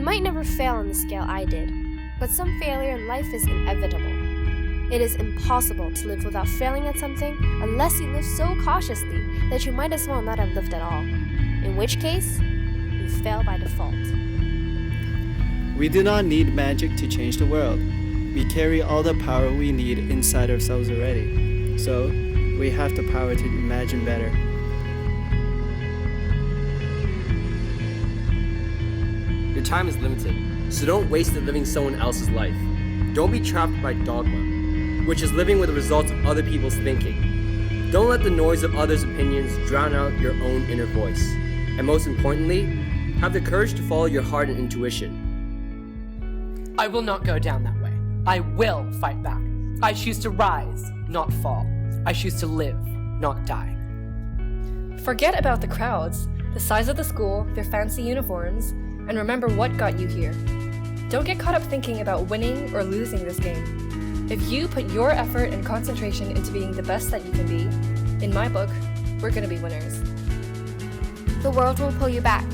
might never fail on the scale I did, but some failure in life is inevitable. It is impossible to live without failing at something unless you live so cautiously that you might as well not have lived at all, in which case, you fail by default. We do not need magic to change the world. We carry all the power we need inside ourselves already. So, we have the power to imagine better. Your time is limited, so don't waste it living someone else's life. Don't be trapped by dogma, which is living with the results of other people's thinking. Don't let the noise of others' opinions drown out your own inner voice. And most importantly, have the courage to follow your heart and intuition. I will not go down that way. I will fight back. I choose to rise, not fall. I choose to live, not die. Forget about the crowds, the size of the school, their fancy uniforms, and remember what got you here. Don't get caught up thinking about winning or losing this game. If you put your effort and concentration into being the best that you can be, in my book, we're gonna be winners. The world will pull you back.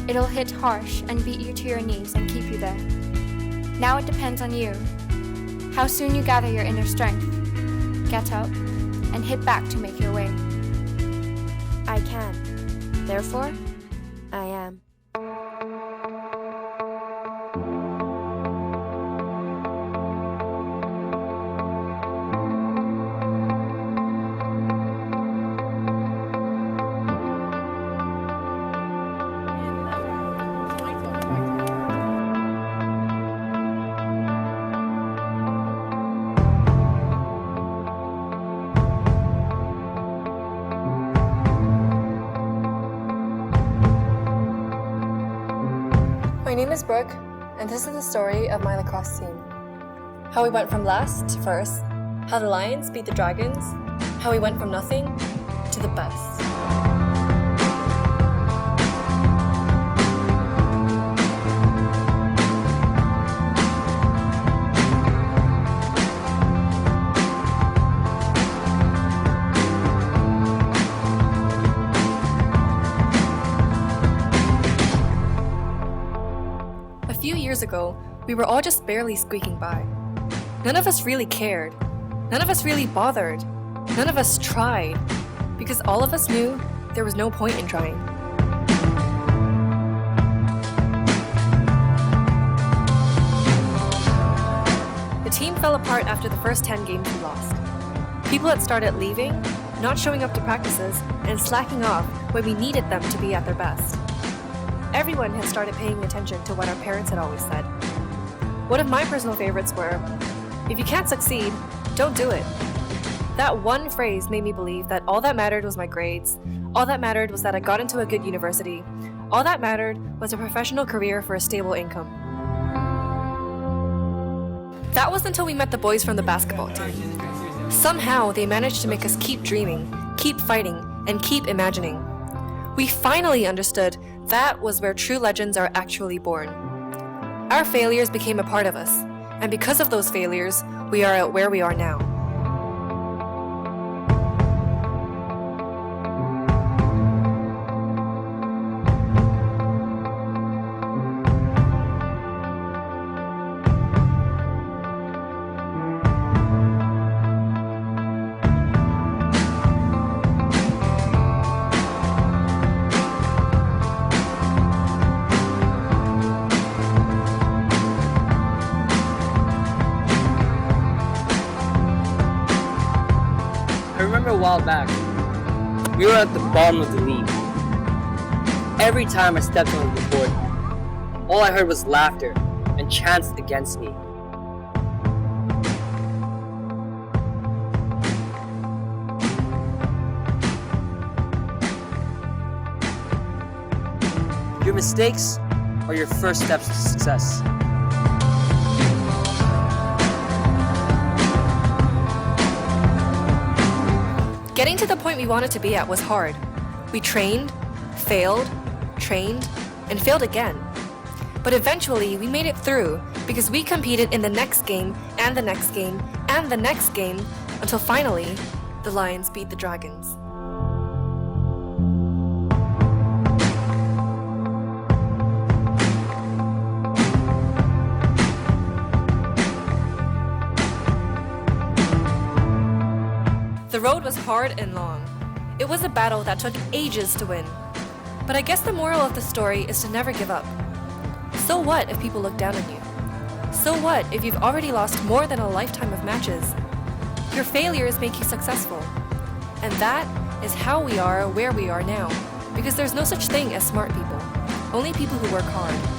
It'll hit harsh and beat you to your knees and keep you there. Now it depends on you. How soon you gather your inner strength, get up, and hit back to make your way. I can. Therefore, I am. My name is Brooke, and this is the story of my lacrosse team. How we went from last to first, how the Lions beat the Dragons, how we went from nothing to the best. A few years ago, we were all just barely squeaking by. None of us really cared. None of us really bothered. None of us tried. Because all of us knew there was no point in trying. The team fell apart after the first 10 games we lost. People had started leaving, not showing up to practices, and slacking off when we needed them to be at their best. Everyone had started paying attention to what our parents had always said. One of my personal favorites were, "If you can't succeed, don't do it." That one phrase made me believe that all that mattered was my grades, all that mattered was that I got into a good university, all that mattered was a professional career for a stable income. That was until we met the boys from the basketball team. Somehow they managed to make us keep dreaming, keep fighting, and keep imagining. We finally understood that was where true legends are actually born. Our failures became a part of us, and because of those failures, we are at where we are now. I remember a while back, we were at the bottom of the league. Every time I stepped on the court, all I heard was laughter and chants against me. Your mistakes are your first steps to success. Getting to the point we wanted to be at was hard. We trained, failed, and failed again. But eventually, we made it through because we competed in the next game, and the next game, and the next game, until finally, the Lions beat the Dragons. The road was hard and long. It was a battle that took ages to win. But I guess the moral of the story is to never give up. So what if people look down on you? So what if you've already lost more than a lifetime of matches? Your failures make you successful. And that is how we are where we are now. Because there's no such thing as smart people. Only people who work hard.